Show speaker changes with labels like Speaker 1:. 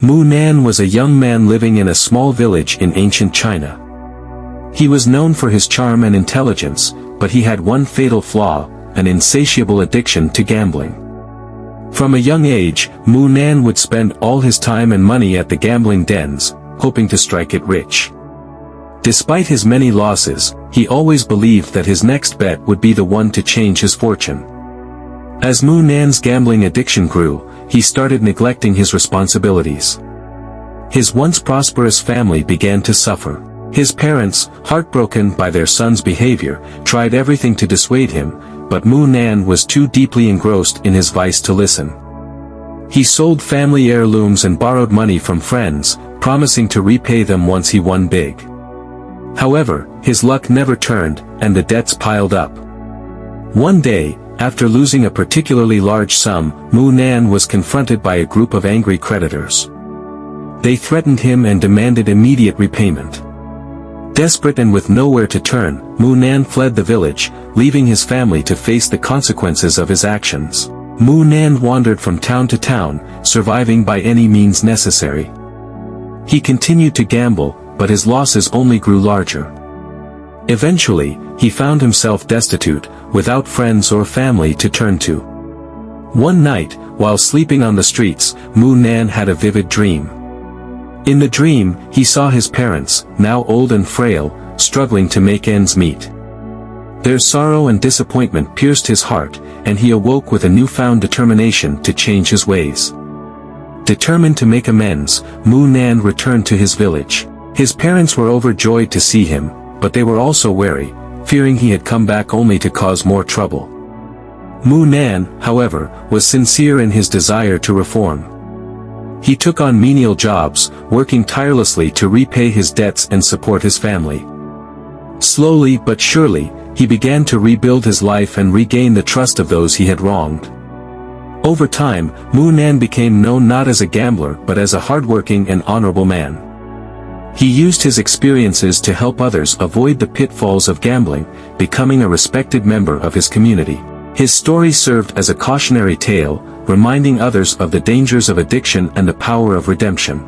Speaker 1: Mu Nan was a young man living in a small village in ancient China. He was known for his charm and intelligence, but he had one fatal flaw, an insatiable addiction to gambling. From a young age, Mu Nan would spend all his time and money at the gambling dens, hoping to strike it rich. Despite his many losses, he always believed that his next bet would be the one to change his fortune. As Mu Nan's gambling addiction grew, he started neglecting his responsibilities. His once prosperous family began to suffer. His parents, heartbroken by their son's behavior, tried everything to dissuade him, but Mu Nan was too deeply engrossed in his vice to listen. He sold family heirlooms and borrowed money from friends, promising to repay them once he won big. However, his luck never turned, and the debts piled up. One day, after losing a particularly large sum, Mu Nan was confronted by a group of angry creditors. They threatened him and demanded immediate repayment. Desperate and with nowhere to turn, Mu Nan fled the village, leaving his family to face the consequences of his actions. Mu Nan wandered from town to town, surviving by any means necessary. He continued to gamble, but his losses only grew larger. Eventually, he found himself destitute, without friends or family to turn to. One night, while sleeping on the streets, Mu Nan had a vivid dream. In the dream, he saw his parents, now old and frail, struggling to make ends meet. Their sorrow and disappointment pierced his heart, and he awoke with a newfound determination to change his ways. Determined to make amends, Mu Nan returned to his village. His parents were overjoyed to see him, but they were also wary, fearing he had come back only to cause more trouble. Mu Nan, however, was sincere in his desire to reform. He took on menial jobs, working tirelessly to repay his debts and support his family. Slowly but surely, he began to rebuild his life and regain the trust of those he had wronged. Over time, Mu Nan became known not as a gambler but as a hardworking and honorable man. He used his experiences to help others avoid the pitfalls of gambling, becoming a respected member of his community. His story served as a cautionary tale, reminding others of the dangers of addiction and the power of redemption.